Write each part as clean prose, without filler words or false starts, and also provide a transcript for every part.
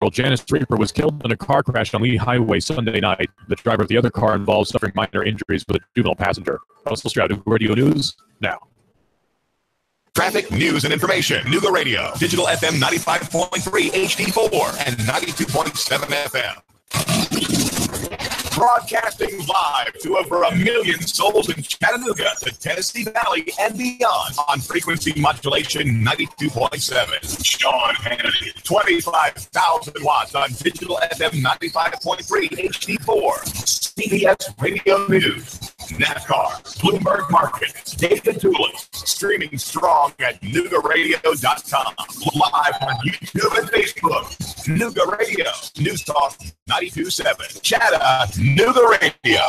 20-year-old Janice Reaper was killed in a car crash on Lee Highway Sunday night. The driver of the other car involved suffering minor injuries with a juvenile passenger. Russell Stroud, Nooga Radio News, now. Traffic, news, and information. Nooga Radio. Digital FM 95.3 HD4 and 92.7 FM. Broadcasting live to over 1 million souls in Chattanooga, the Tennessee Valley, and beyond on frequency modulation 92.7. Sean Hannity, 25,000 watts on digital FM 95.3 HD4. CBS Radio News. NASCAR, Bloomberg Markets, David Tulis, streaming strong at NoogaRadio.com. Live on YouTube and Facebook. Nooga Radio, News Talk 92.7. Chattanooga Radio.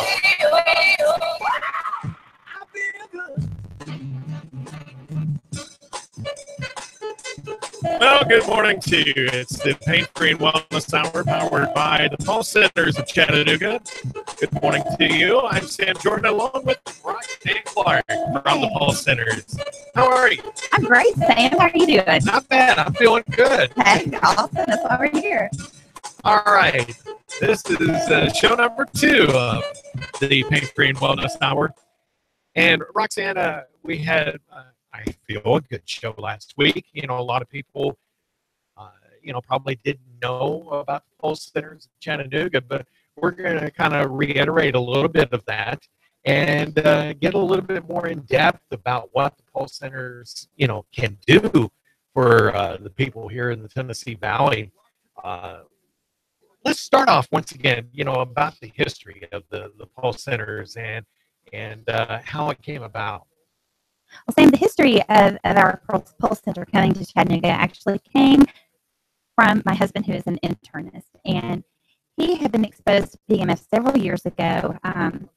Well, good morning to you. It's the Pain Free and Wellness Hour powered by the Pulse Centers of Chattanooga. Good morning to you. I'm Sam Jordan along with Roxanne Clark from the Pulse Centers. How are you? I'm great, Sam. How are you doing? Not bad. I'm feeling good. Hey, awesome. That's why we're here. All right. This is show number 2 of the Pain Free and Wellness Hour. And Roxanne, we had... I feel a good show last week. You know, a lot of people, probably didn't know about the Pulse Centers of Chattanooga, but we're going to kind of reiterate a little bit of that and get a little bit more in depth about what the Pulse Centers, can do for the people here in the Tennessee Valley. Let's start off once again, about the history of the Pulse Centers and how it came about. Well, Sam, the history of our Pulse Center coming to Chattanooga actually came from my husband, who is an internist. And he had been exposed to PMF several years ago,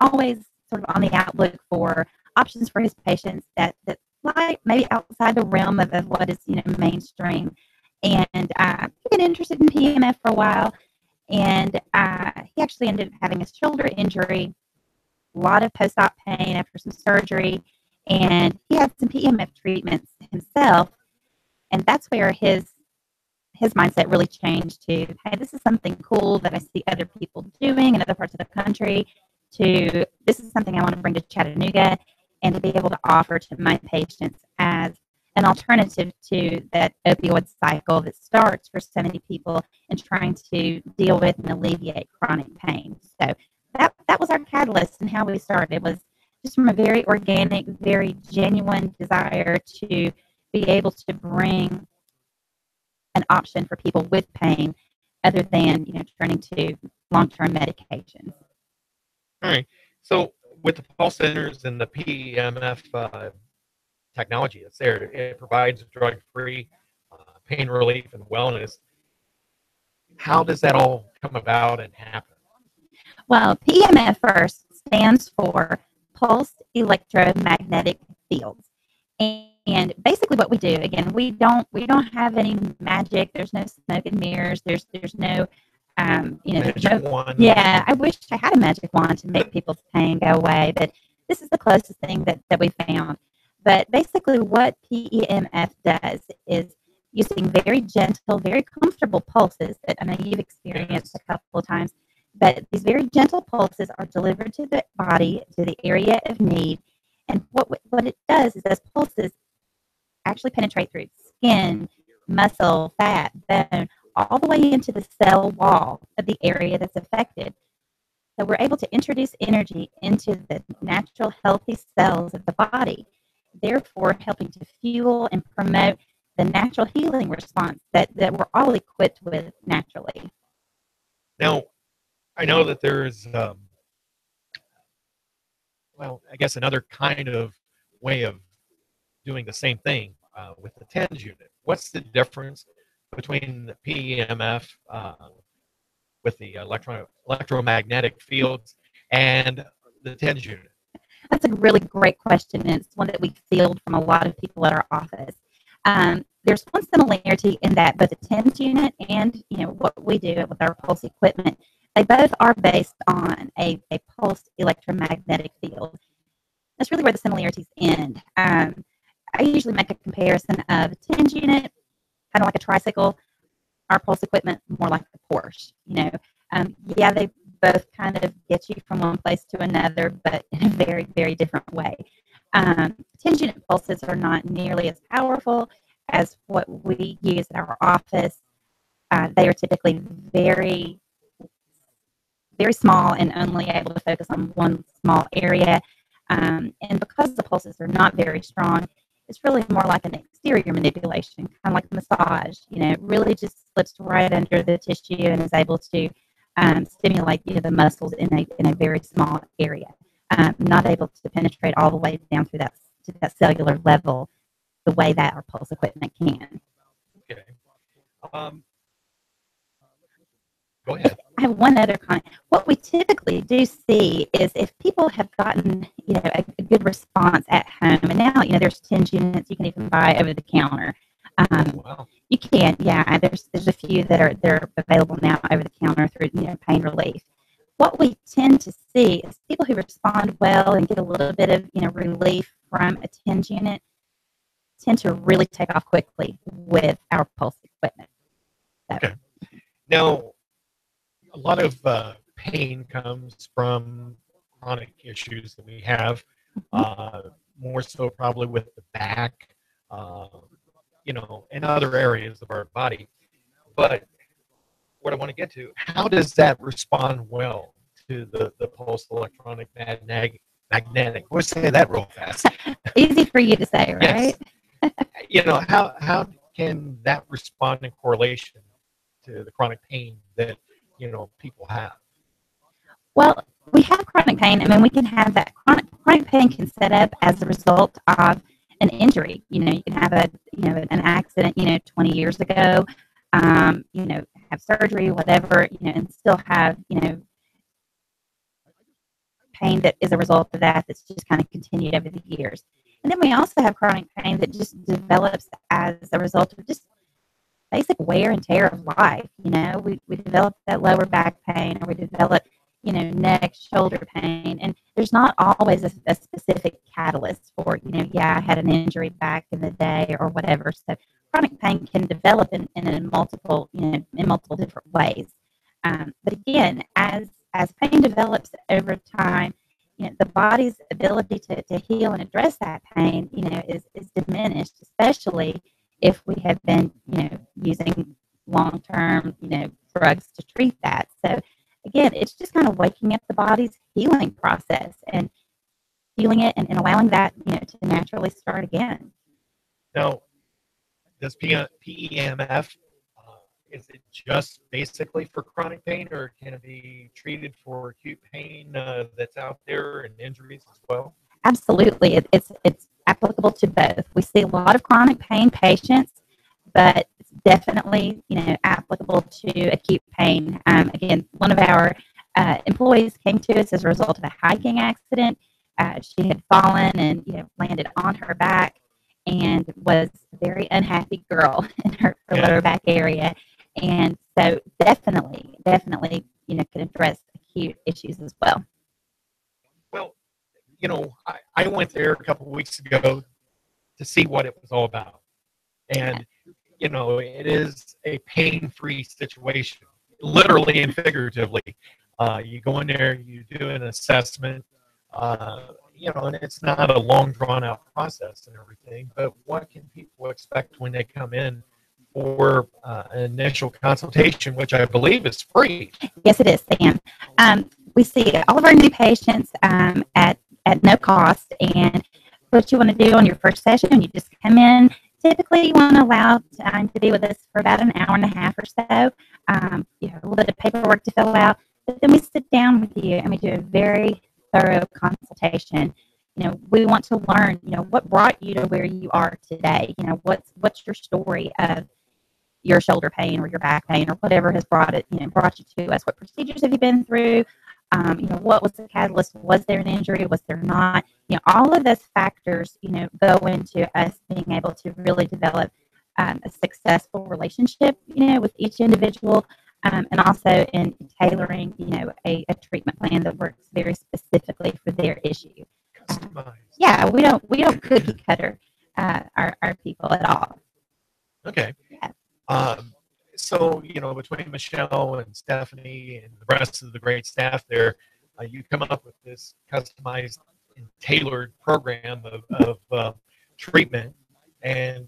always sort of on the outlook for options for his patients that lie maybe outside the realm of what is, mainstream. And he been interested in PMF for a while. And he actually ended up having a shoulder injury, a lot of post-op pain after some surgery. And he had some PMF treatments himself, and that's where his mindset really changed to, hey, this is something cool that I see other people doing in other parts of the country, to this is something I want to bring to Chattanooga and to be able to offer to my patients as an alternative to that opioid cycle that starts for so many people and trying to deal with and alleviate chronic pain. So that was our catalyst and how we started. Was just from a very organic, very genuine desire to be able to bring an option for people with pain other than, turning to long-term medications. All right. So with the Pulse Centers and the PEMF technology that's there, it provides drug-free pain relief and wellness. How does that all come about and happen? Well, PEMF first stands for pulsed electromagnetic fields, and basically what we do, again, we don't have any magic. There's no smoke and mirrors. There's no magic wand. Yeah, I wish I had a magic wand to make people's pain go away, but this is the closest thing that we found. But basically what PEMF does is using very gentle, very comfortable pulses that I know you've experienced a couple of times. But these very gentle pulses are delivered to the body, to the area of need. And what it does is those pulses actually penetrate through skin, muscle, fat, bone, all the way into the cell wall of the area that's affected. So we're able to introduce energy into the natural, healthy cells of the body, therefore helping to fuel and promote the natural healing response that we're all equipped with naturally. Now, I know that there's, I guess another kind of way of doing the same thing with the TENS unit. What's the difference between the PEMF with the electromagnetic fields and the TENS unit? That's a really great question, and it's one that we field from a lot of people at our office. There's one similarity in that both the TENS unit and what we do with our pulse equipment, they both are based on a pulsed electromagnetic field. That's really where the similarities end. I usually make a comparison of a TENS unit, kind of like a tricycle, our pulse equipment more like the Porsche. Yeah, they both kind of get you from one place to another, but in a very, very different way. 10-unit pulses are not nearly as powerful as what we use in our office. They are typically very, very small and only able to focus on one small area. And because the pulses are not very strong, it's really more like an exterior manipulation, kind of like a massage. It really just slips right under the tissue and is able to stimulate the muscles in a very small area. Not able to penetrate all the way down through to that cellular level the way that our pulse equipment can. Okay. Go ahead. I have one other comment. What we typically do see is if people have gotten, a good response at home, and now, there's 10 units you can even buy over the counter. Wow. You can, yeah. There's a few they're available now over the counter through, pain relief. What we tend to see is people who respond well and get a little bit of, relief from a 10 unit tend to really take off quickly with our pulse equipment. So. Okay. Now, a lot of pain comes from chronic issues that we have, more so probably with the back, and other areas of our body. But what I want to get to, how does that respond well to the pulse electronic magnetic? We'll say that real fast. Easy for you to say, right? Yes. How can that respond in correlation to the chronic pain that people have? Well, we have chronic pain. I mean, we can have that chronic pain can set up as a result of an injury. You can have an accident, 20 years ago, have surgery, whatever, and still have, pain that is a result of that's just kind of continued over the years. And then we also have chronic pain that just develops as a result of just basic wear and tear of life. We develop that lower back pain, or we develop, neck, shoulder pain. And there's not always a specific catalyst for, I had an injury back in the day or whatever. So chronic pain can develop in multiple different ways. But again, as pain develops over time, the body's ability to heal and address that pain, is diminished, especially if we have been, using long-term, drugs to treat that. So again, it's just kind of waking up the body's healing process and healing it and allowing that, to naturally start again. Now, does PEMF, is it just basically for chronic pain, or can it be treated for acute pain that's out there and injuries as well? Absolutely. It's applicable to both. We see a lot of chronic pain patients, but it's definitely, applicable to acute pain. Again, one of our employees came to us as a result of a hiking accident. She had fallen and, landed on her back and was a very unhappy girl in her lower back area. And so definitely, can address acute issues as well. Well, I went there a couple of weeks ago to see what it was all about. And, it is a pain-free situation, literally and figuratively. You go in there, you do an assessment, and it's not a long, drawn-out process and everything. But what can people expect when they come in for an initial consultation, which I believe is free? Yes, it is, Sam. We see all of our new patients at no cost, and what you want to do on your first session, you just come in. Typically, you want to allow time to be with us for about an hour and a half or so. You have a little bit of paperwork to fill out, but then we sit down with you and we do a very thorough consultation. We want to learn, what brought you to where you are today. What's your story of your shoulder pain or your back pain or whatever has brought you to us. What procedures have you been through? What was the catalyst? Was there an injury? Was there not? All of those factors, go into us being able to really develop a successful relationship, with each individual, and also in tailoring, a treatment plan that works very specifically for their issue. Yeah, we don't cookie cutter our people at all. Okay. Yeah. so, between Michelle and Stephanie and the rest of the great staff there, you come up with this customized and tailored program of treatment. And,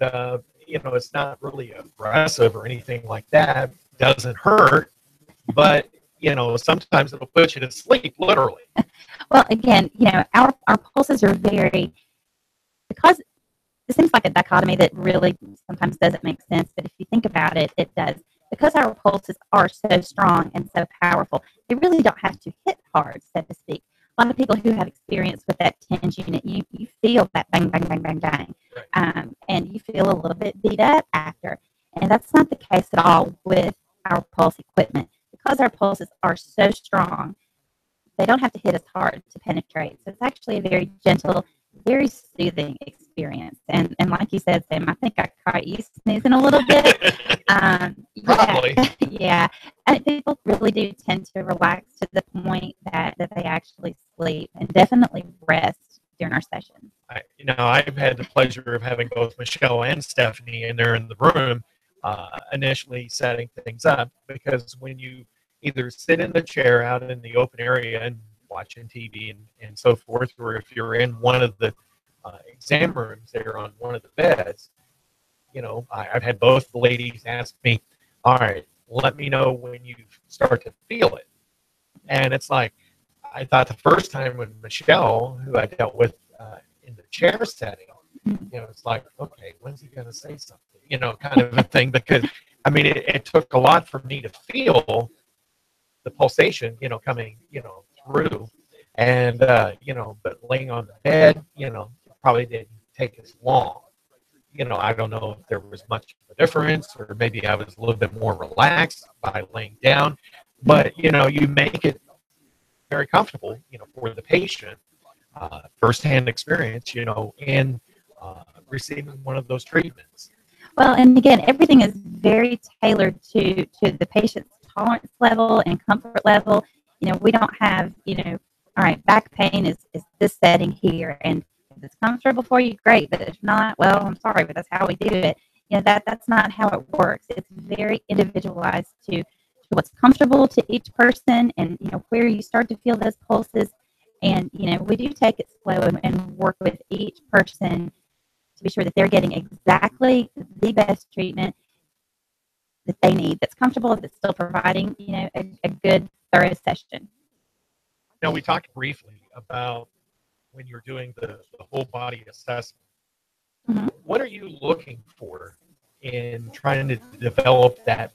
it's not really aggressive or anything like that. Doesn't hurt, but, sometimes it'll put you to sleep, literally. Well, again, our pulses are very, because it seems like a dichotomy that really sometimes doesn't make sense, but if you think about it, it does. Because our pulses are so strong and so powerful, they really don't have to hit hard, so to speak. A lot of people who have experience with that TENS unit, you feel that bang, bang, bang, bang, bang, and you feel a little bit beat up after. And that's not the case at all with our pulse equipment. Because our pulses are so strong, they don't have to hit us hard to penetrate. So it's actually a very gentle, very soothing experience. And like you said, Sam, I think I caught you snoozing a little bit. Probably. Yeah. And people really do tend to relax to the point that they actually sleep and definitely rest during our sessions. I've had the pleasure of having both Michelle and Stephanie in there in the room, initially setting things up, because when you either sit in the chair out in the open area and watching TV and so forth, or if you're in one of the exam rooms there on one of the beds, I've had both the ladies ask me, all right, let me know when you start to feel it. And it's like, I thought the first time with Michelle, who I dealt with in the chair setting, it's like, okay, when's he going to say something, kind of a thing, because, it took a lot for me to feel the pulsation, coming, through. And, but laying on the bed, probably didn't take as long. I don't know if there was much of a difference, or maybe I was a little bit more relaxed by laying down. But, you make it very comfortable, for the patient, firsthand experience, in receiving one of those treatments. Well, and again, everything is very tailored to the patient's tolerance level and comfort level. We don't have, all right, back pain is this setting here, and if it's comfortable for you, great. But if not, well, I'm sorry, but that's how we do it. That's not how it works. It's very individualized to what's comfortable to each person, and where you start to feel those pulses. And we do take it slow and work with each person to be sure that they're getting exactly the best treatment that they need, that's comfortable, that's still providing, a good, thorough session. We talked briefly about when you're doing the whole body assessment. Mm-hmm. What are you looking for in trying to develop that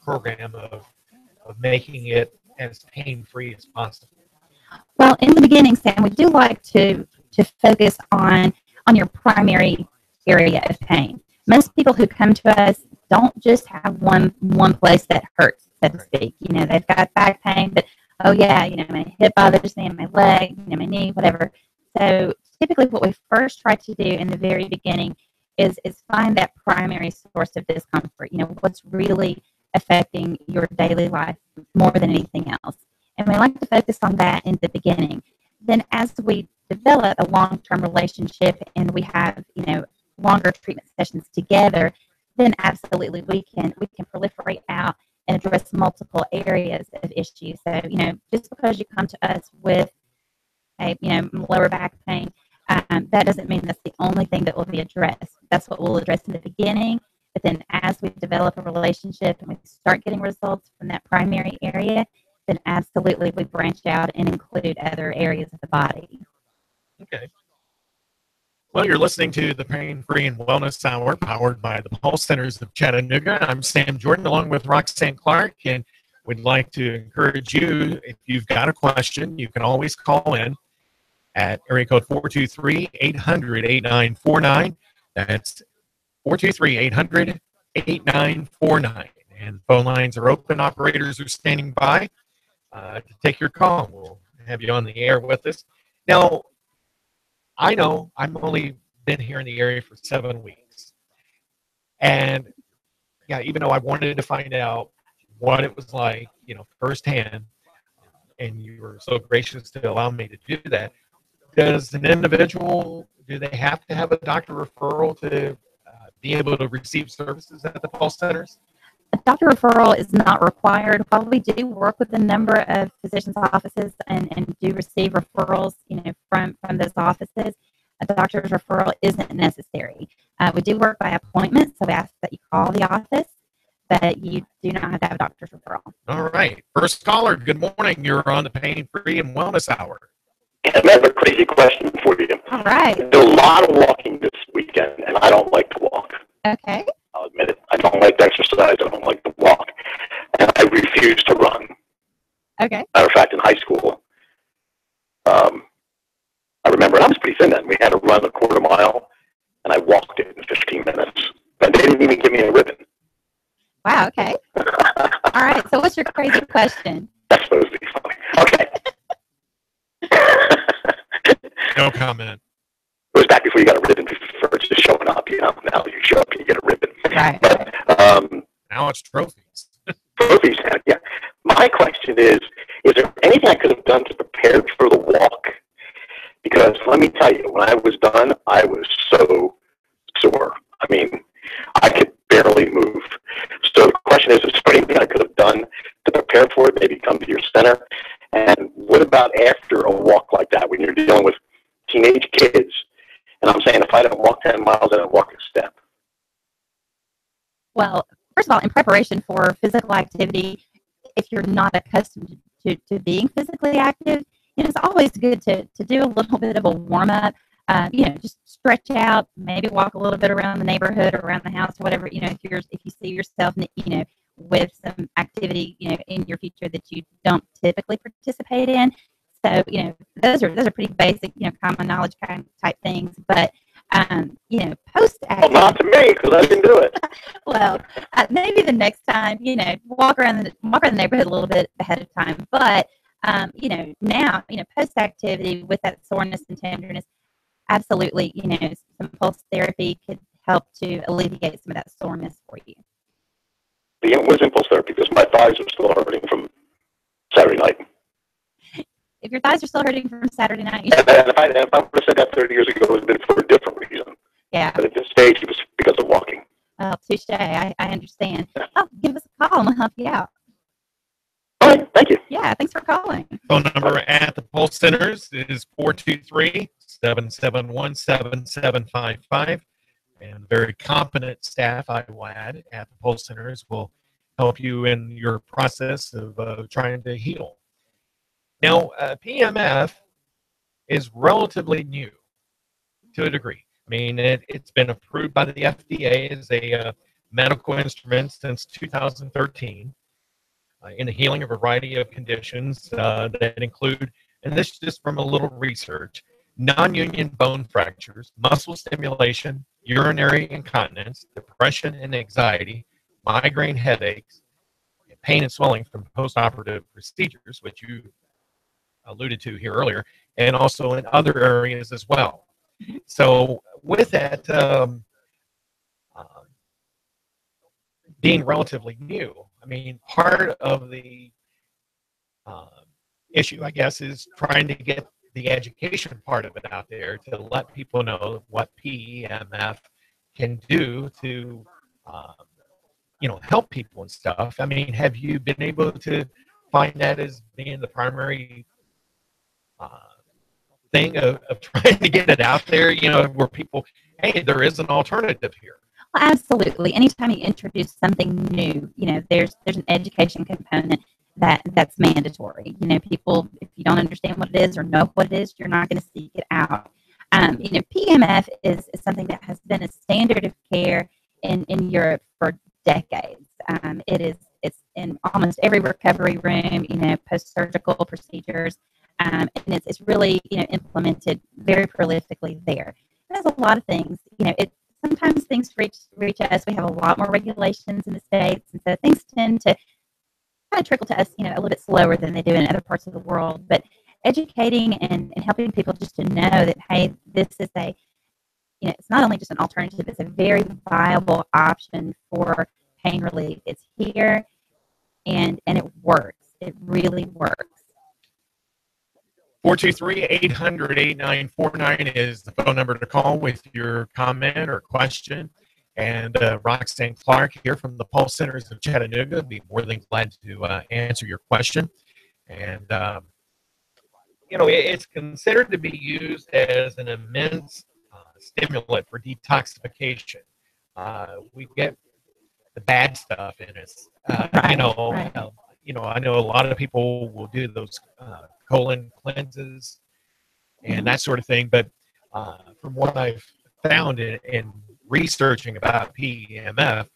program of making it as pain-free as possible? Well, in the beginning, Sam, we do like to focus on your primary area of pain. Most people who come to us don't just have one place that hurts, so to speak. They've got back pain, but my hip bothers me, and my leg, my knee, whatever. So typically what we first try to do in the very beginning is find that primary source of discomfort, what's really affecting your daily life more than anything else. And we like to focus on that in the beginning. Then as we develop a long-term relationship and we have, longer treatment sessions together, then absolutely we can proliferate out and address multiple areas of issues. So, just because you come to us with a, lower back pain, that doesn't mean that's the only thing that will be addressed. That's what we'll address in the beginning. But then as we develop a relationship and we start getting results from that primary area, then absolutely we branch out and include other areas of the body. Okay. Well, you're listening to the Pain Free and Wellness Hour, powered by the Pulse Centers of Chattanooga. I'm Sam Jordan, along with Roxanne Clark, and we'd like to encourage you, if you've got a question, you can always call in at area code 423-800-8949. That's 423-800-8949. And phone lines are open. Operators are standing by to take your call. We'll have you on the air with us. Now, I know I've only been here in the area for 7 weeks. And, even though I wanted to find out what it was like, firsthand, and you were so gracious to allow me to do that, does an individual, do they have to have a doctor referral to be able to receive services at the Pulse Centers? A doctor referral is not required. While we do work with a number of physicians' offices and do receive referrals, from those offices, a doctor's referral isn't necessary. We do work by appointment, so we ask that you call the office, but you do not have to have a doctor's referral. All right. First caller, good morning. You're on the Pain Free and Wellness Hour. I have a crazy question for you. All right. There's a lot of walking this weekend, and I don't like to walk. Okay. I'll admit it. I don't like to exercise. I don't like to walk. And I refuse to run. Okay. Matter of fact, in high school, I remember, and I was pretty thin then, we had to run a quarter mile, and I walked it in 15 minutes. But they didn't even give me a ribbon. Wow, okay. All right, so what's your crazy question? That's supposed to be funny. Okay. No comment. It was back before you got a ribbon for just showing up, Now you show up and you get a ribbon. Right. But, now it's trophies. trophies, yeah. My question is there anything I could have done to prepare for the walk? Because let me tell you, when I was done, I was so sore. I mean, I could barely move. So the question is there anything I could have done to prepare for it, maybe come to your center? And what about after a walk like that, when you're dealing with teenage kids? And I'm saying if I don't walk 10 miles, I don't walk a step. Well, first of all, in preparation for physical activity, if you're not accustomed to being physically active, it's always good to do a little bit of a warm-up. Just stretch out, maybe walk a little bit around the neighborhood or around the house or whatever. If you see yourself, with some activity, in your future that you don't typically participate in. So, those are pretty basic, common knowledge kind of type things. But, post activity. Well, not to me, because I didn't do it. Well, maybe the next time, walk around the neighborhood a little bit ahead of time. But, now, post activity with that soreness and tenderness, absolutely, some pulse therapy could help to alleviate some of that soreness for you. Yeah, what is impulse therapy? Because my thighs are still hurting from Saturday night. If your thighs are still hurting from Saturday night, And if I would have said that 30 years ago, it would have been for a different reason. Yeah. But at this stage, it was because of walking. Well, touche. I understand. Oh, give us a call and we'll help you out. All right, thank you. Yeah, thanks for calling. Phone number at the Pulse Centers is 423-771-7755. And very competent staff, I will add, at the Pulse Centers will help you in your process of trying to heal. Now, PMF is relatively new to a degree. I mean, it's been approved by the FDA as a medical instrument since 2013 in the healing of a variety of conditions that include, and this is just from a little research, non-union bone fractures, muscle stimulation, urinary incontinence, depression and anxiety, migraine headaches, pain and swelling from post-operative procedures, which you alluded to here earlier, and also in other areas as well. So with that being relatively new, I mean, part of the issue, I guess, is trying to get the education part of it out there to let people know what PEMF can do to, help people and stuff. I mean, have you been able to find that as being the primary thing of trying to get it out there, where people, hey, there is an alternative here? Well, absolutely. Anytime you introduce something new, there's an education component that's mandatory. People, if you don't understand what it is or know what it is, you're not going to seek it out. PMF is something that has been a standard of care in Europe for decades. It's in almost every recovery room, post-surgical procedures, and it's really, implemented very prolifically there. There's a lot of things, sometimes things reach us. We have a lot more regulations in the States, and so things tend to kind of trickle to us, a little bit slower than they do in other parts of the world. But educating and helping people just to know that, hey, this is it's not only just an alternative, it's a very viable option for pain relief. It's here, and it works. It really works. 423-800-8949 is the phone number to call with your comment or question. And Roxanne Clark here from the Pulse Centers of Chattanooga would be more than glad to answer your question. And, it's considered to be used as an immense stimulant for detoxification. We get the bad stuff in us. I know a lot of people will do those colon cleanses and that sort of thing. But from what I've found in researching about PEMF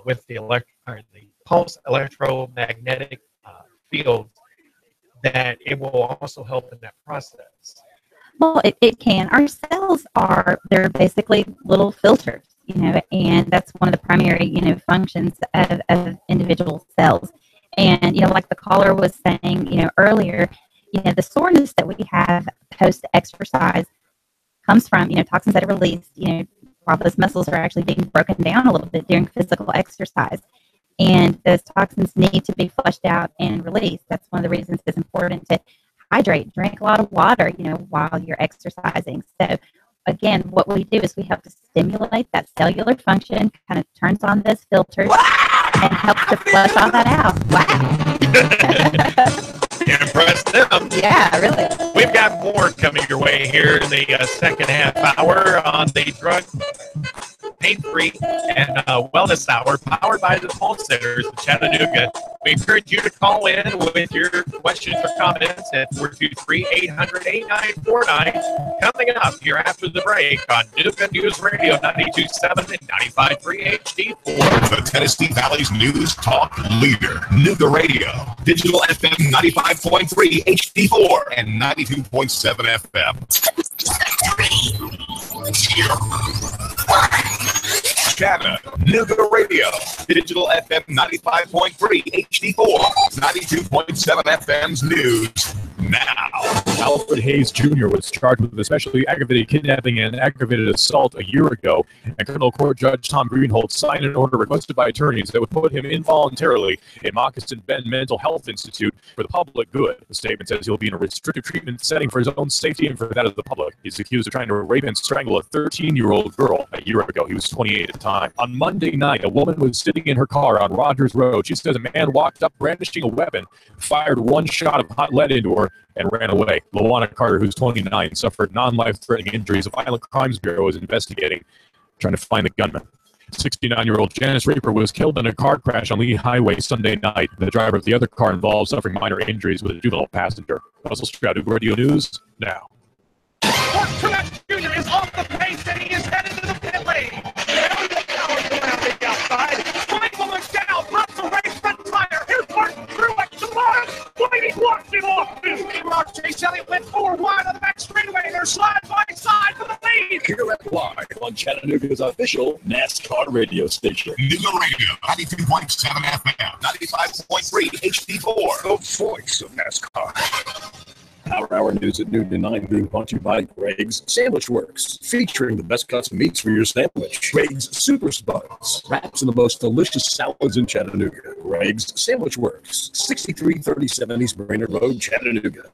with the pulse electromagnetic field, that it will also help in that process. Well, it can. Our cells they're basically little filters, and that's one of the primary, functions of individual cells. And, like the caller was saying, earlier, the soreness that we have post-exercise comes from, toxins that are released, while those muscles are actually being broken down a little bit during physical exercise. And those toxins need to be flushed out and released. That's one of the reasons it's important to hydrate, drink a lot of water, while you're exercising. So again, what we do is we help to stimulate that cellular function, kind of turns on those filters and helps to flush all that out. Wow. Impress them. Yeah, really. We've got more coming your way here in the second half hour on the Drug, Pain-Free, and Wellness Hour, powered by the Pulse Centers of Chattanooga. We encourage you to call in with your questions or comments at 423-800-8949. Coming up here after the break on Nooga News Radio 92.7 and 95.3 HD4. The Tennessee Valley's news talk leader, Nooga Radio, digital FM 95.3 HD4 and 92.7 FM. Chattanooga Radio, digital FM 95.3 HD4, 92.7 FM's news now. Alfred Hayes Jr. was charged with especially aggravated kidnapping and aggravated assault a year ago, and criminal court judge Tom Greenholz signed an order requested by attorneys that would put him involuntarily in Moccasin Bend Mental Health Institute for the public good. The statement says he'll be in a restrictive treatment setting for his own safety and for that of the public. He's accused of trying to rape and strangle a 13-year-old girl a year ago. He was 28 at the time. On Monday night, a woman was sitting in her car on Rogers Road. She says a man walked up brandishing a weapon, fired one shot of hot lead into her, and ran away. Lawana Carter, who's 29, suffered non-life-threatening injuries. The Violent Crimes Bureau is investigating, trying to find the gunman. 69-year-old Janice Raper was killed in a car crash on Lee Highway Sunday night. The driver of the other car involved suffering minor injuries with a juvenile passenger. Russell Stroud, Radio News, now. Truex Jr. is off the pace and he is headed to the pit lane. Outside. Michael McDowell pops a race front tire. Here's Martin Truex to Martin. He walks him off. Rock Chase Elliott went 4 wide on the back straightaway. They're side by side for the lead. Here at live on Chattanooga's official NASCAR radio station. Nooga Radio, 92.7 FM, 95.3 HD4. The voice of NASCAR. Hour news at noon to 9 being brought to you by Greg's Sandwich Works, featuring the best cuts of meats for your sandwich. Greg's Super Spuds, wraps and the most delicious salads in Chattanooga. Greg's Sandwich Works, 6337 East Brainerd Road, Chattanooga.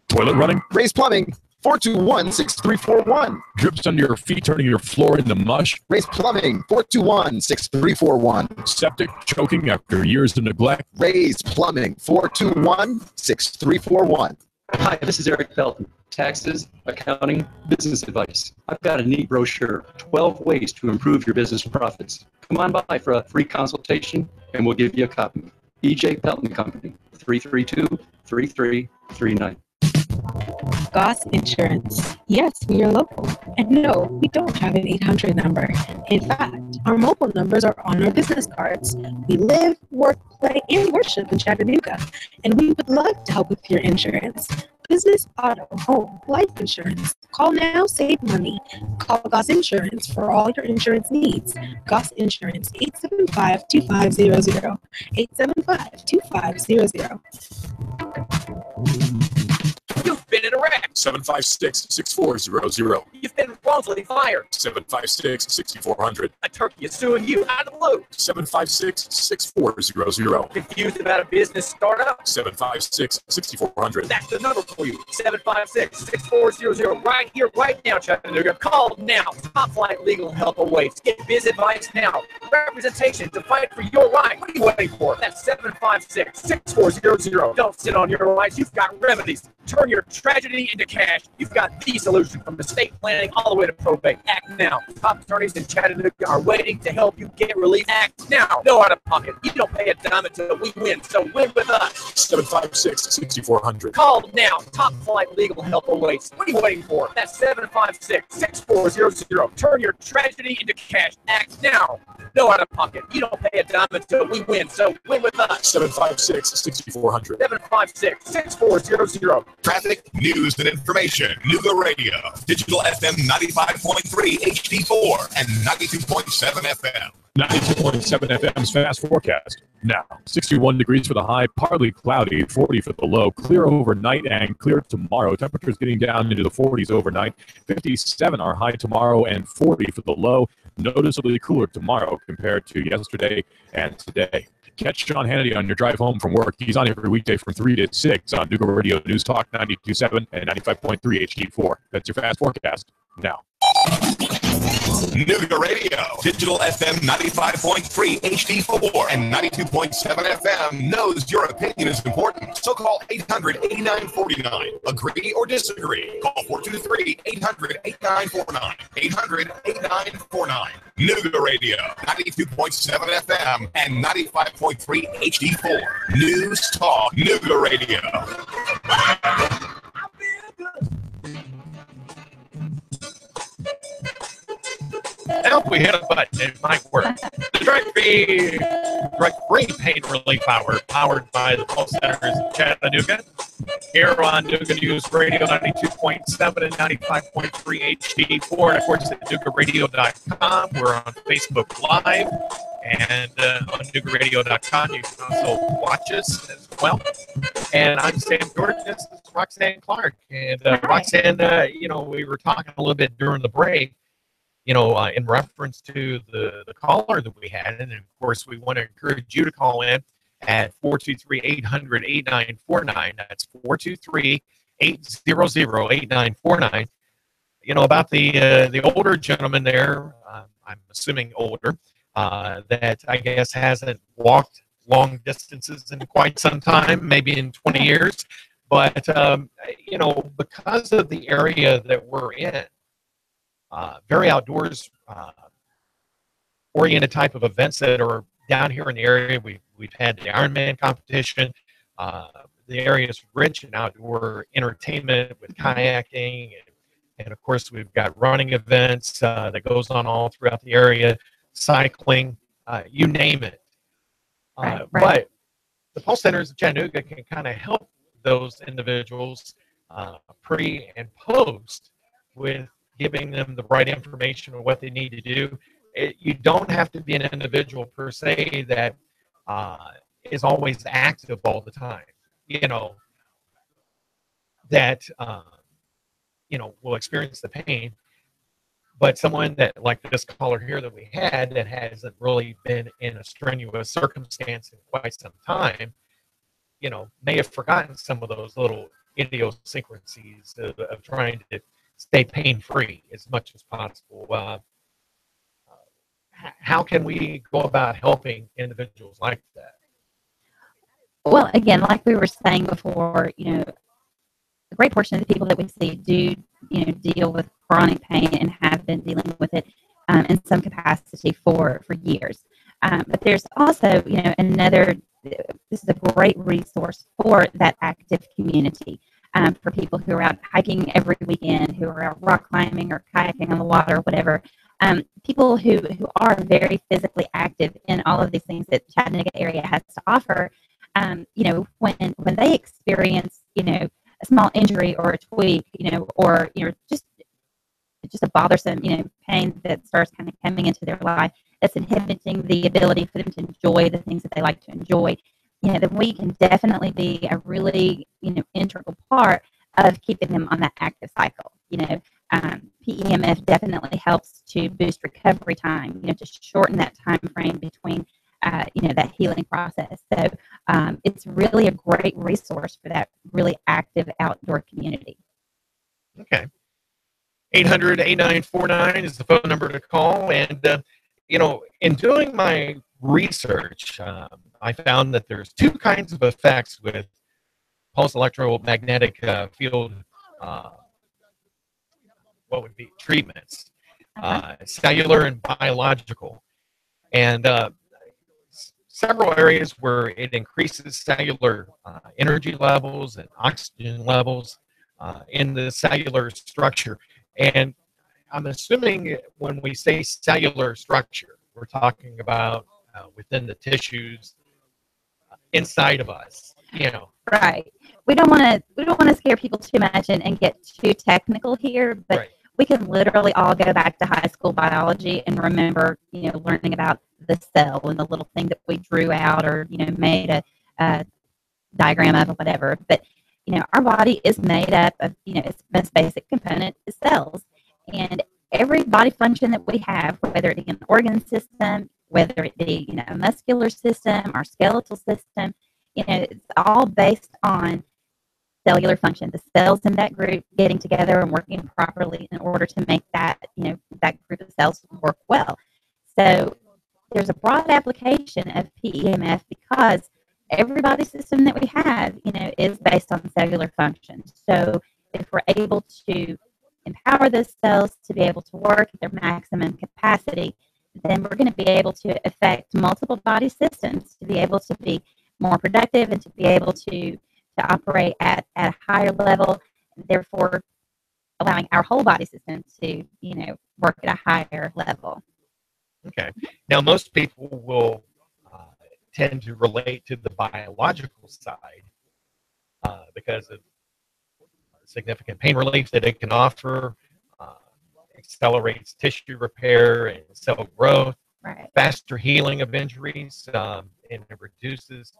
Toilet running? Ray's Plumbing, 421-6341. Drips under your feet, turning your floor into mush? Ray's Plumbing, 421-6341. Septic choking after years of neglect? Ray's Plumbing, 421-6341. Hi, this is Eric Felton. Taxes, accounting, business advice. I've got a neat brochure, 12 ways to improve your business profits. Come on by for a free consultation and we'll give you a copy. E.J. Pelton Company, 332-3339. Goss Insurance. Yes, we are local. And no, we don't have an 800 number. In fact, our mobile numbers are on our business cards. We live, work, play, and worship in Chattanooga. And we would love to help with your insurance. Business, auto, home, life insurance. Call now, save money. Call Goss Insurance for all your insurance needs. Goss Insurance, 875-2500. 875-2500. You've been in a wreck. 756-6400. You've been wrongfully fired. 756-6400. A turkey is suing you out of the blue. 756-6400. Confused about a business startup? 756-6400. That's the number for you. 756-6400. Right here, right now, Chattanooga. Call now. Top Flight Legal Help awaits. Get biz advice now. Representation to fight for your right. What are you waiting for? That's 756-6400. Don't sit on your rights. You've got remedies. Turn your tragedy into cash. You've got the solution from estate planning all the way to probate. Act now. Top attorneys in Chattanooga are waiting to help you get relief. Act now. No out of pocket. You don't pay a dime until we win. So win with us. 756-6400. Call now. Top Flight Legal Help awaits. What are you waiting for? That's 756-6400. Turn your tragedy into cash. Act now. No out of pocket. You don't pay a dime until we win. So win with us. 756-6400. 756-6400. Traffic, news, and information. Nooga Radio. Digital FM 95.3 HD4 and 92.7 FM. 92.7 FM's fast forecast. Now, 61 degrees for the high, partly cloudy, 40 for the low, clear overnight and clear tomorrow. Temperatures getting down into the 40s overnight. 57 are high tomorrow and 40 for the low. Noticeably cooler tomorrow compared to yesterday and today. Catch Sean Hannity on your drive home from work. He's on every weekday from 3 to 6 on Nooga Radio News Talk 92.7 and 95.3 HD4. That's your fast forecast. Now. Nooga Radio, Digital FM 95.3 HD4 and 92.7 FM knows your opinion is important. So call 800-8949. Agree or disagree. Call 423-800-8949. 800-8949. Nooga Radio, 92.7 FM and 95.3 HD4. News Talk Nooga Radio. Now, if we hit a button, it might work. The drug-free pain relief hour, powered by the Pulse Centers in Chattanooga. Here on Nooga News Radio 92.7 and 95.3 HD4. And, of course, at NoogaRadio.com. We're on Facebook Live. And on NoogaRadio.com, you can also watch us as well. And I'm Sam George. This is Roxanne Clark. And Roxanne, we were talking a little bit during the break, in reference to the caller that we had. And, of course, we want to encourage you to call in at 423-800-8949. That's 423-800-8949. About the older gentleman there, I'm assuming older, that I guess hasn't walked long distances in quite some time, maybe in 20 years. But, because of the area that we're in, very outdoors oriented type of events that are down here in the area. We've had the Ironman competition. The area is rich in outdoor entertainment with kayaking, and of course we've got running events that goes on all throughout the area, cycling, you name it. Right. But the Pulse Centers of Chattanooga can kind of help those individuals pre and post with giving them the right information on what they need to do. You don't have to be an individual per se that is always active all the time, that, will experience the pain. But someone that, like this caller here that we had, that hasn't really been in a strenuous circumstance in quite some time, may have forgotten some of those little idiosyncrasies of trying to stay pain-free as much as possible. How can we go about helping individuals like that? Well, again, like we were saying before, a great portion of the people that we see do, deal with chronic pain and have been dealing with it in some capacity for years. But there's also, this is a great resource for that active community. For people who are out hiking every weekend, who are out rock climbing or kayaking on the water, whatever. People who are very physically active in all of these things that Chattanooga area has to offer. When they experience, a small injury or a tweak, or just a bothersome, pain that starts kind of coming into their life, that's inhibiting the ability for them to enjoy the things that they like to enjoy. Then we can definitely be a really, integral part of keeping them on that active cycle. PEMF definitely helps to boost recovery time, to shorten that time frame between, that healing process. So it's really a great resource for that really active outdoor community. Okay. 800-8949 is the phone number to call. And, in doing my research, I found that there's two kinds of effects with pulse electromagnetic field, what would be treatments, cellular and biological. And several areas where it increases cellular energy levels and oxygen levels in the cellular structure. And I'm assuming when we say cellular structure, we're talking about within the tissues inside of us, Right. We don't want to scare people too much and get too technical here, but right. We can literally all go back to high school biology and remember, learning about the cell and the little thing that we drew out or, made a diagram of or whatever. But, our body is made up of, its most basic component is cells. And every body function that we have, whether it be an organ system, whether it be, a muscular system, our skeletal system, it's all based on cellular function, the cells in that group getting together and working properly in order to make that, that group of cells work well. So there's a broad application of PEMF because every body system that we have, is based on cellular function. So if we're able to empower those cells to be able to work at their maximum capacity, then we're going to be able to affect multiple body systems to be able to be more productive and to be able to operate at a higher level, therefore allowing our whole body system to, work at a higher level. Okay. Now, most people will tend to relate to the biological side because of significant pain relief that it can offer, accelerates tissue repair and cell growth, right. Faster healing of injuries, and it reduces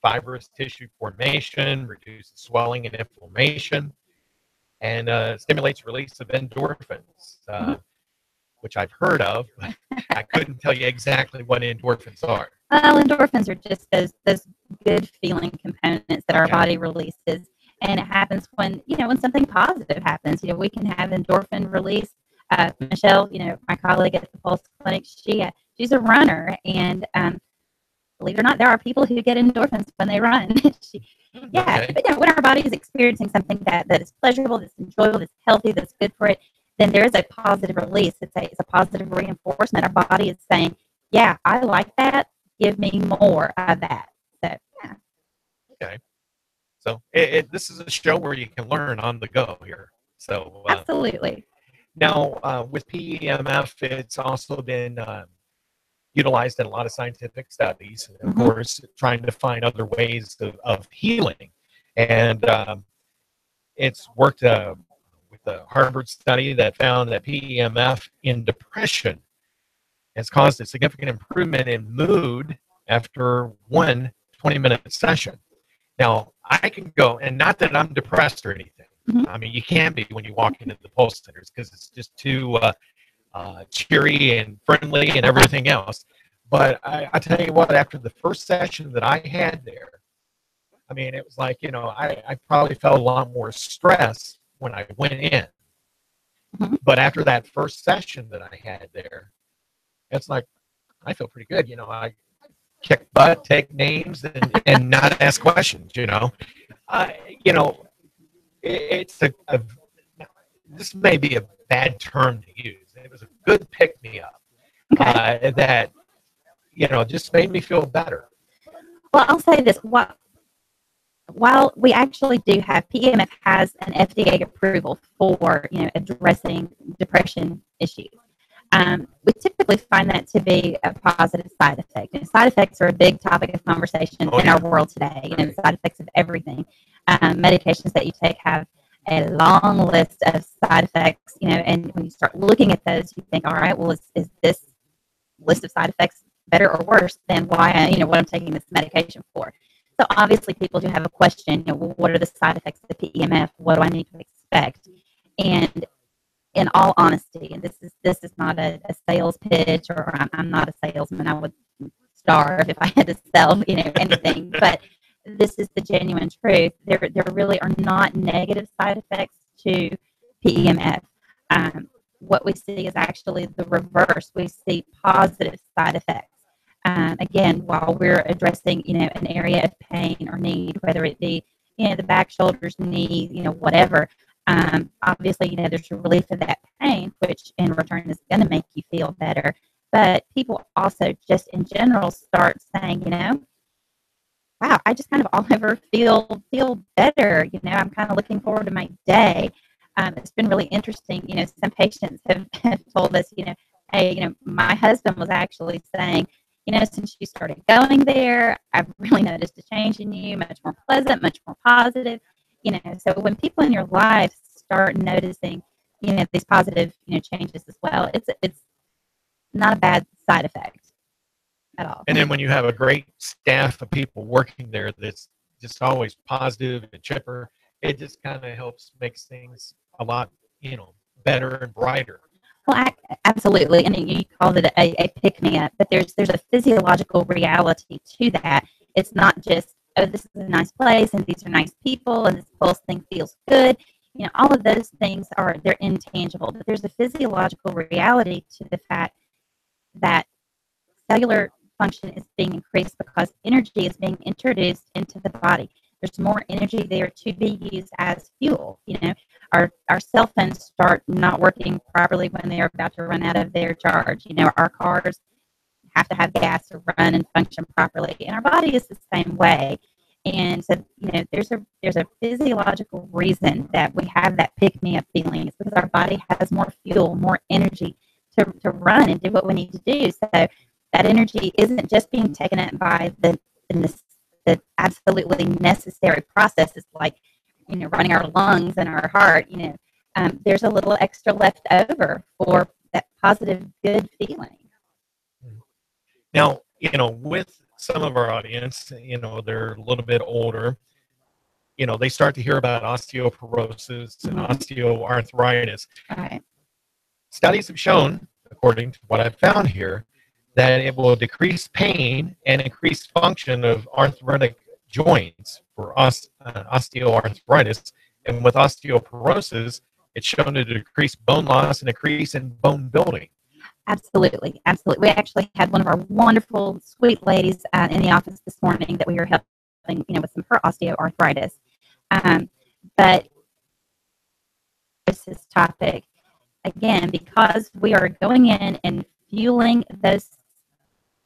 fibrous tissue formation, reduces swelling and inflammation, and stimulates release of endorphins, which I've heard of, but I couldn't tell you exactly what endorphins are. Well, endorphins are just those good feeling components that our body releases, and it happens when when something positive happens. We can have endorphin release. Michelle, my colleague at the Pulse Clinic, she's a runner, and believe it or not, there are people who get endorphins when they run. But when our body is experiencing something that is pleasurable, that's enjoyable, that's healthy, that's good for it, then there is a positive release. It's a positive reinforcement. Our body is saying, yeah, I like that. Give me more of that. So, yeah. Okay. So this is a show where you can learn on the go here. So absolutely. Now, with PEMF, it's also been utilized in a lot of scientific studies, of course, trying to find other ways of healing. And it's worked with the Harvard study that found that PEMF in depression has caused a significant improvement in mood after one 20-minute session. Now, I can go, and not that I'm depressed or anything. I mean, you can be when you walk into the pulse centers because it's just too cheery and friendly and everything else. But I tell you what, after the first session that I had there, I mean, it was like, I probably felt a lot more stress when I went in. But after that first session that I had there, it's like, I feel pretty good. I kick butt, take names, and not ask questions, it's this may be a bad term to use. It was a good pick-me-up that, just made me feel better. Well, I'll say this. While we actually do have, PEMF has an FDA approval for, addressing depression issues. We typically find that to be a positive side effect. Side effects are a big topic of conversation in our world today. Side effects of everything. Medications that you take have a long list of side effects, and when you start looking at those, you think, all right, well, is this list of side effects better or worse than what I'm taking this medication for? So obviously people do have a question, well, what are the side effects of PEMF? What do I need to expect? And in all honesty, and this is not a sales pitch, or I'm not a salesman. I would starve if I had to sell, anything. But this is the genuine truth. There really are not negative side effects to PEMF. What we see is actually the reverse. We see positive side effects. Again, while we're addressing, an area of pain or need, whether it be, the back, shoulders, knee, whatever. Obviously, there's a relief of that pain, which in return is going to make you feel better. But people also just in general start saying, wow, I just kind of all over feel better. I'm kind of looking forward to my day. It's been really interesting. Some patients have told us, hey, my husband was actually saying, since you started going there, I've really noticed a change in you, much more pleasant, much more positive. So when people in your life start noticing, these positive, changes as well, it's not a bad side effect at all. And then when you have a great staff of people working there that's just always positive and chipper, it just kind of helps makes things a lot, better and brighter. Well, absolutely. And you called it a pick-me-up, but there's a physiological reality to that. It's not just, oh, this is a nice place and these are nice people and this pulse thing feels good. All of those things they're intangible, but there's a physiological reality to the fact that cellular function is being increased because energy is being introduced into the body. There's more energy there to be used as fuel. Our cell phones start not working properly when they're about to run out of their charge. Our cars have to have gas to run and function properly, and our body is the same way. And so, there's a physiological reason that we have that pick-me-up feeling. It's because our body has more fuel, more energy to run and do what we need to do. So that energy isn't just being taken up by the absolutely necessary processes like, running our lungs and our heart. There's a little extra left over for that positive, good feeling. Now, with some of our audience, they're a little bit older. They start to hear about osteoporosis and osteoarthritis. Right. Studies have shown, according to what I've found here, that it will decrease pain and increase function of arthritic joints for osteoarthritis. And with osteoporosis, it's shown to decrease bone loss and increase in bone building. Absolutely. We actually had one of our wonderful, sweet ladies in the office this morning that we were helping, with some of her osteoarthritis. But this topic, again, because we are going in and fueling those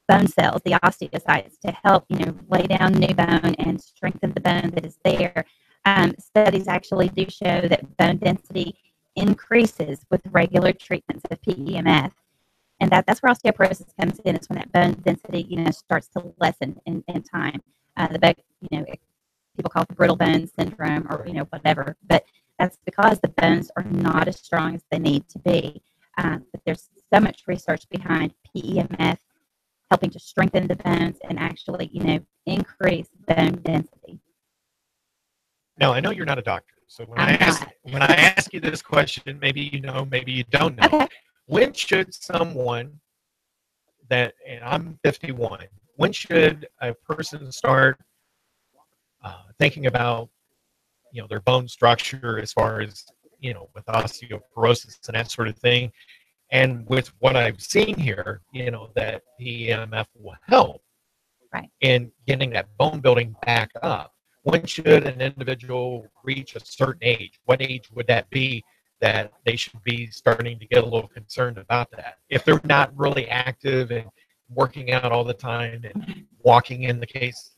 bone cells, the osteocytes, to help, lay down new bone and strengthen the bone that is there. Studies actually do show that bone density increases with regular treatments of PEMF. And that's where osteoporosis comes in. It's when that bone density, starts to lessen in time. People call it the brittle bone syndrome or, whatever. But that's because the bones are not as strong as they need to be. But there's so much research behind PEMF helping to strengthen the bones and actually, increase bone density. Now, I know you're not a doctor. So when I ask you this question, maybe you know, maybe you don't know. Okay. When should someone and I'm 51, when should a person start thinking about, their bone structure as far as, with osteoporosis and that sort of thing? And with what I've seen here, that PEMF will help in getting that bone building back up. When should an individual reach a certain age? What age would that be that they should be starting to get a little concerned about that? If they're not really active and working out all the time and walking in the case.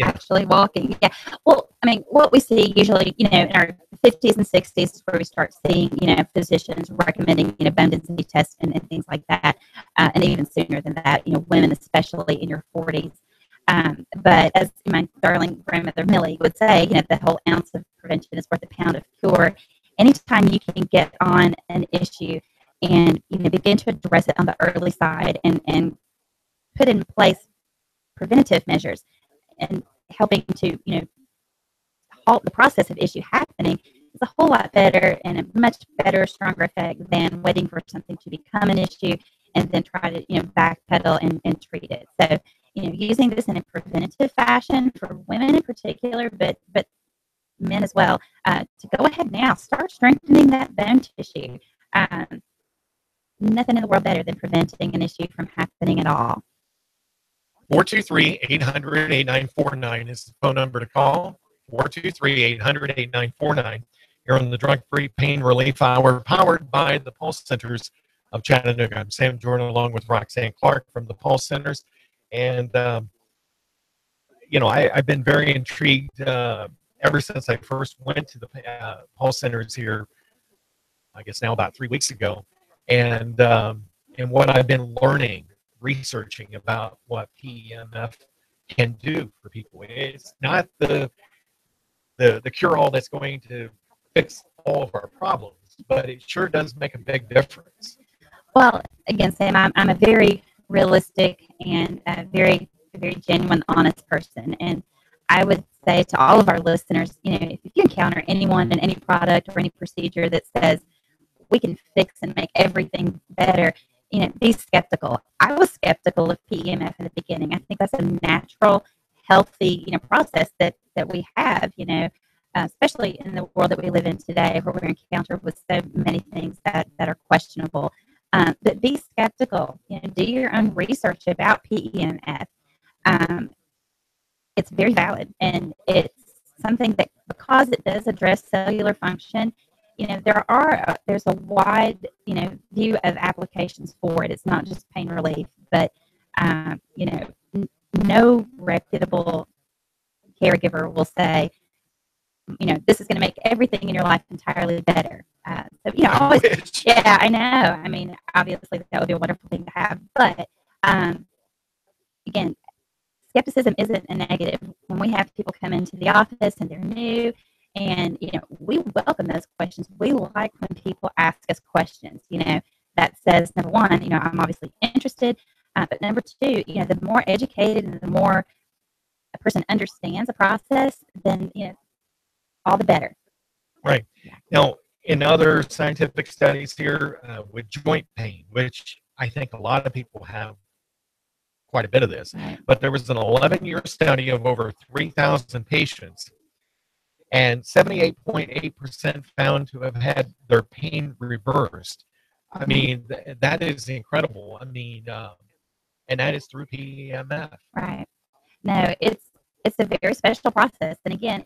Actually walking, yeah. Well, I mean, what we see usually, in our 50s and 60s is where we start seeing, physicians recommending, bone density tests and things like that, and even sooner than that, women especially in your 40s. But as my darling grandmother Millie would say, the whole ounce of prevention is worth a pound of cure. Anytime you can get on an issue and begin to address it on the early side and put in place preventative measures. And helping to, halt the process of issue happening is a whole lot better and a much better, stronger effect than waiting for something to become an issue and then try to, backpedal and treat it. So, using this in a preventative fashion for women in particular, but men as well, to go ahead now, start strengthening that bone tissue. Nothing in the world better than preventing an issue from happening at all. 423-800-8949 is the phone number to call. 423-800-8949. You're on the Drug-Free Pain Relief Hour, powered by the Pulse Centers of Chattanooga. I'm Sam Jordan, along with Roxanne Clark from the Pulse Centers. And, I've been very intrigued ever since I first went to the Pulse Centers here, I guess now about 3 weeks ago. And what I've been learning, researching about what PEMF can do for people. It's not the cure-all that's going to fix all of our problems, but it sure does make a big difference. Well, again, Sam, I'm a very realistic and very, very genuine, honest person. And I would say to all of our listeners, if you encounter anyone in any product or any procedure that says we can fix and make everything better, be skeptical. I was skeptical of PEMF in the beginning. I think that's a natural, healthy, process that we have, especially in the world that we live in today, where we're encountered with so many things that are questionable. But be skeptical. Do your own research about PEMF. It's very valid, and it's something that, because it does address cellular function, there's a wide, view of applications for it. It's not just pain relief, but, no reputable caregiver will say, this is going to make everything in your life entirely better. Always, yeah, I know. I mean, obviously that would be a wonderful thing to have, but, again, skepticism isn't a negative. When we have people come into the office and they're new, and, we welcome those questions. We like when people ask us questions, that says, number one, I'm obviously interested. But number two, the more educated and the more a person understands the process, then, all the better. Right. Yeah. Now, in other scientific studies here with joint pain, which I think a lot of people have quite a bit of this, right. But there was an 11-year study of over 3,000 patients, and 78.8% found to have had their pain reversed. I mean, that is incredible. I mean, and that is through PEMF. Right. No, it's a very special process. And again,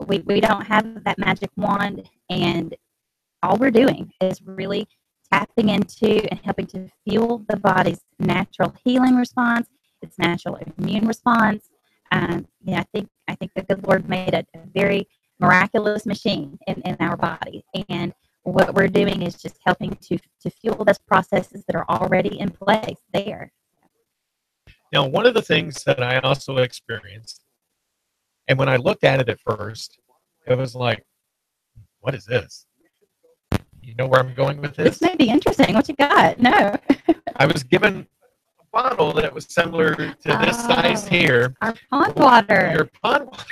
we don't have that magic wand, and all we're doing is really tapping into and helping to fuel the body's natural healing response, its natural immune response. I think the good Lord made a very miraculous machine in our body, and what we're doing is just helping to fuel those processes that are already in place there. Now, one of the things that I also experienced, and when I looked at it at first, it was like, what is this? You know where I'm going with this? This may be interesting. What you got? No. I was given a bottle that was similar to this size here. Our pond water. Your pond water.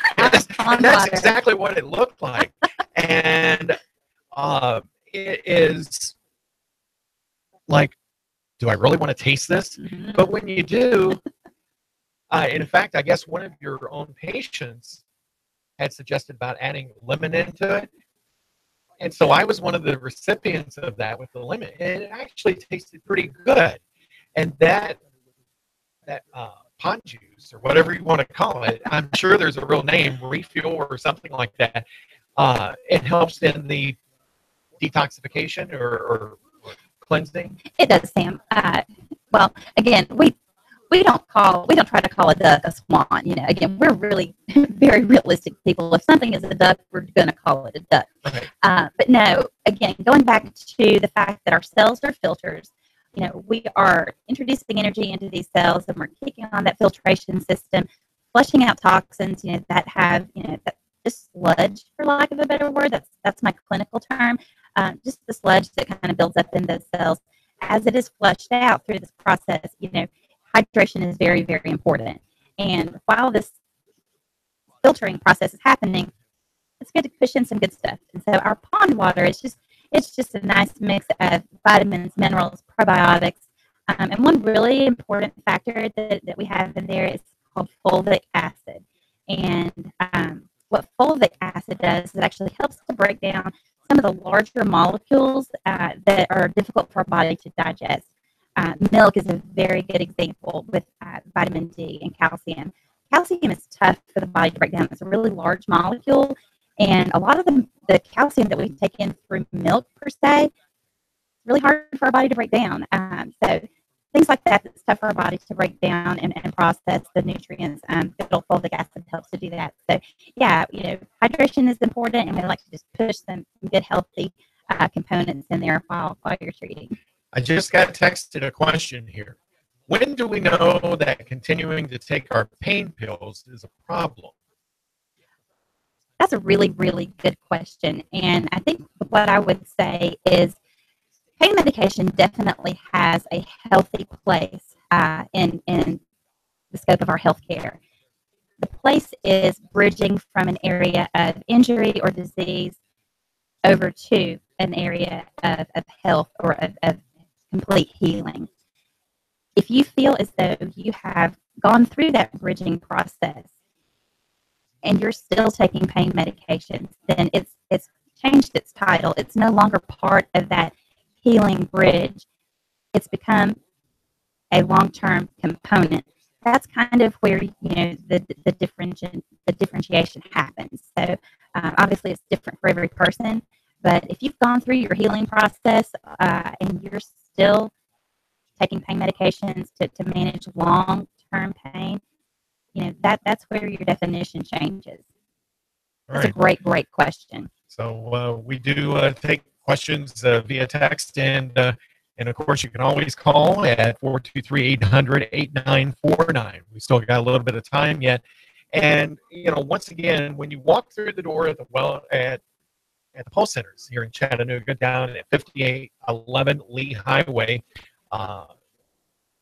Pond and that's water. exactly what it looked like. And it is like, do I really want to taste this? Mm-hmm. But when you do, in fact, I guess one of your own patients had suggested about adding lemon into it. And so I was one of the recipients of that with the lemon. And it actually tasted pretty good. And that pond juice, or whatever you want to call it, I'm sure there's a real name, refuel or something like that. It helps in the detoxification or cleansing. It does, Sam. Well, again, we don't try to call a duck a swan. Again, we're really very realistic people. If something is a duck, we're going to call it a duck. Right. But no, again, going back to the fact that our cells are filters, we are introducing energy into these cells, and we're kicking on that filtration system, flushing out toxins, that have, that just sludge, for lack of a better word. That's my clinical term. Just the sludge that kind of builds up in those cells as it is flushed out through this process. Hydration is very, very important. And while this filtering process is happening, it's good to push in some good stuff. And so our pond water is just a nice mix of vitamins, minerals, probiotics, and one really important factor that we have in there is called fulvic acid. And what fulvic acid does is it actually helps to break down some of the larger molecules that are difficult for our body to digest. Milk is a very good example with vitamin D and calcium. Calcium is tough for the body to break down. It's a really large molecule, and a lot of the calcium that we take in through milk per se, it's really hard for our body to break down. So things like that, it's tough for our body to break down and process the nutrients. Good old fulvic acid helps to do that. So yeah, hydration is important, and we like to just push some good healthy components in there while you're treating. I just got texted a question here. When do we know that continuing to take our pain pills is a problem? That's a really, really good question. And I think what I would say is pain medication definitely has a healthy place in the scope of our healthcare. The place is bridging from an area of injury or disease over to an area of health or of complete healing. If you feel as though you have gone through that bridging process and you're still taking pain medications, then it's changed its title. It's no longer part of that healing bridge. It's become a long-term component. That's kind of where the differentiation happens. So obviously it's different for every person, but if you've gone through your healing process and you're still taking pain medications to manage long-term pain, that's where your definition changes. That's a great question. So we do take questions via text, and of course you can always call at 423-800-8949. We still got a little bit of time yet, and once again, when you walk through the door at the Pulse Centers here in Chattanooga, down at 5811 Lee Highway.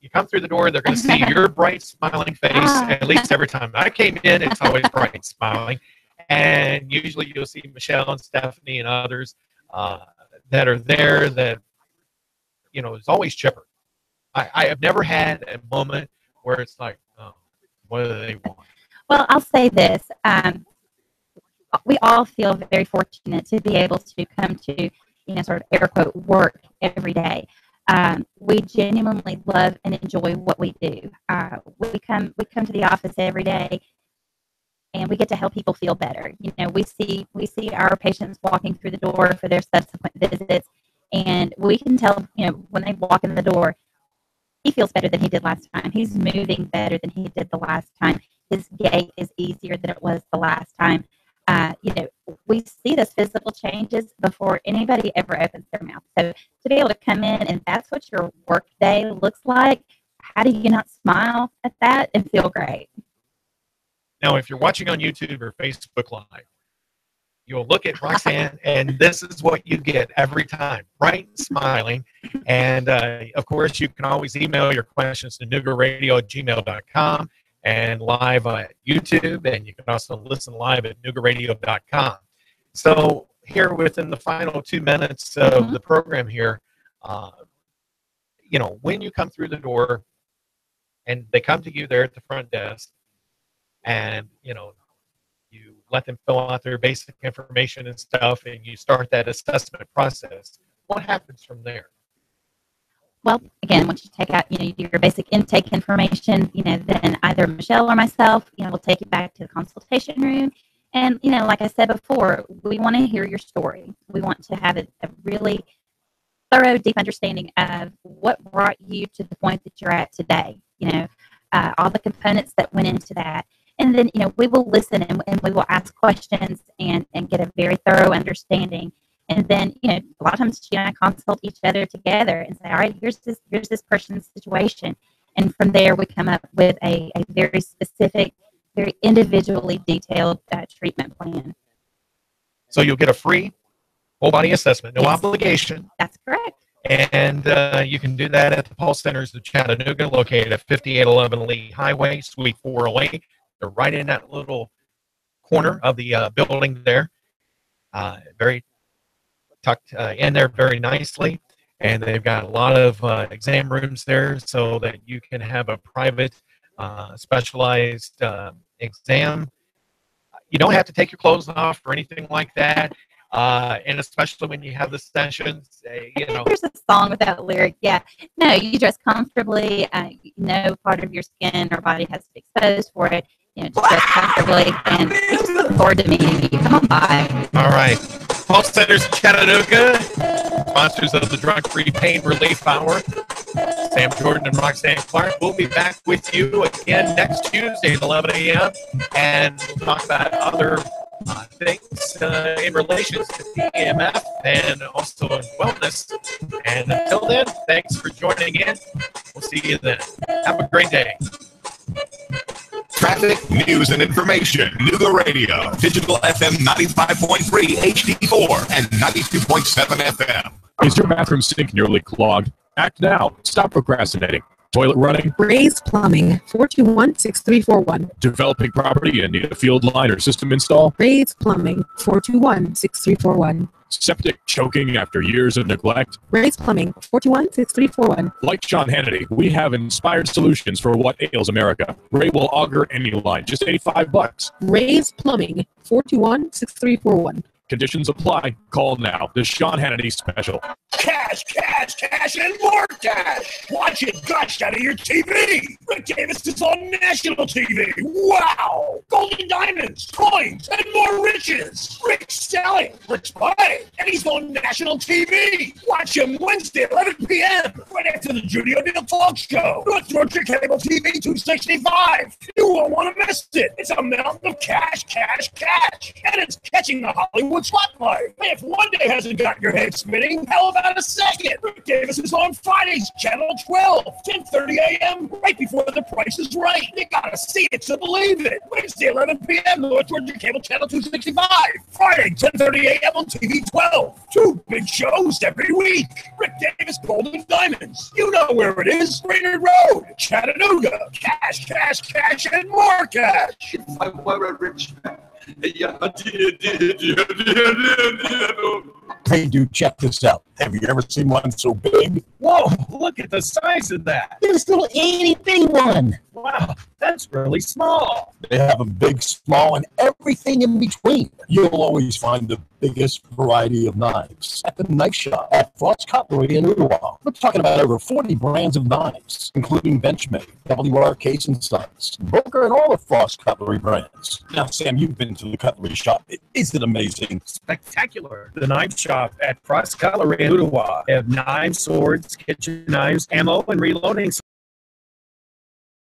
You come through the door, they're going to see your bright, smiling face. At least every time I came in, it's always bright, smiling. And usually you'll see Michelle and Stephanie and others that are there that, is always chipper. I have never had a moment where it's like, oh, what do they want? Well, I'll say this. We all feel very fortunate to be able to come to, sort of air quote, work every day. We genuinely love and enjoy what we do. We come to the office every day, and we get to help people feel better. We see our patients walking through the door for their subsequent visits, and we can tell, when they walk in the door, he feels better than he did last time. He's moving better than he did the last time. His gait is easier than it was the last time. We see those physical changes before anybody ever opens their mouth. So to be able to come in and that's what your work day looks like, how do you not smile at that and feel great? Now, if you're watching on YouTube or Facebook Live, you'll look at Roxanne, and this is what you get every time, bright and smiling. And, of course, you can always email your questions to noogaradio@gmail.com. and live at YouTube, and you can also listen live at noogaradio.com. So here within the final 2 minutes of the program here, when you come through the door and they come to you there at the front desk and, you let them fill out their basic information and stuff, and you start that assessment process, what happens from there? Well, again, once you take out, your basic intake information, then either Michelle or myself, we'll take you back to the consultation room. And, like I said before, we want to hear your story. We want to have a really thorough, deep understanding of what brought you to the point that you're at today. All the components that went into that. And then, we will listen and we will ask questions and get a very thorough understanding. And then, a lot of times she and I consult each other together and say, all right, here's this person's situation. And from there, we come up with a very specific, very individually detailed treatment plan. So you'll get a free whole body assessment, no obligation. That's correct. And you can do that at the Pulse Centers of Chattanooga, located at 5811 Lee Highway, Suite 408. They're right in that little corner of the building there. Very tucked in there very nicely. And they've got a lot of exam rooms there so that you can have a private, specialized exam. You don't have to take your clothes off or anything like that. And especially when you have the sessions, you know. There's a song with that lyric. Yeah. No, you dress comfortably. No part of your skin or body has to be exposed for it. You know, just dress comfortably. And we just look forward to meeting you. Come on by. All right. Pulse Centers Chattanooga, sponsors of the Drug Free Pain Relief Hour. Sam Jordan and Roxanne Clark. We'll be back with you again next Tuesday at 11 a.m. And we'll talk about other things in relation to the EMF and also in wellness. And until then, thanks for joining in. We'll see you then. Have a great day. Traffic, news, and information. Nooga Radio. Digital FM 95.3 HD4 and 92.7 FM. Is your bathroom sink nearly clogged? Act now. Stop procrastinating. Toilet running? Raise Plumbing, 421-6341. Developing property and need a field line or system install? Raise Plumbing, 421-6341. Septic choking after years of neglect? Raise Plumbing, 421-6341. Like Sean Hannity, we have inspired solutions for what ails America. Ray will auger any line, just $85. Raise Plumbing, 421-6341. Conditions apply. Call now. The Sean Hannity Special. Cash, cash, cash, and more cash. Watch it gush out of your TV. Rick Davis is on national TV. Wow. Golden diamonds, coins, and more riches. Rick's selling, Rick's buying, and he's on national TV. Watch him Wednesday, 11 p.m. right after the Judy O'Neill Talk Show. North Georgia Cable TV 265. You won't want to miss it. It's a mountain of cash, cash, cash. And it's catching the Hollywood spotlight. If one day hasn't got your head spinning, how about a second? Rick Davis is on Fridays, Channel 12, 10:30 a.m., right before The Price is Right. You gotta see it to believe it. Wednesday, 11 p.m., North Georgia Cable Channel 265. Friday, 10:30 a.m. on TV 12. Two big shows every week. Rick Davis Golden Diamonds. You know where it is. Brainerd Road, Chattanooga. Cash, cash, cash, and more cash. If I were a rich man. Hey, dude, check this out. Have you ever seen one so big? Whoa, look at the size of that. This little itty-bitty one. Wow, that's really small. They have a big, small, and everything in between. You'll always find the biggest variety of knives at the knife shop at Fox Cutlery in Ottawa. We're talking about over 40 brands of knives, including Benchmade, WR Case & Sons, Booker, and all the Fox Cutlery brands. Now, Sam, you've been to the cutlery shop. Is it amazing? Spectacular. The knife shop at Fox Cutlery in Ottawa. They have knives, swords, kitchen knives, ammo, and reloading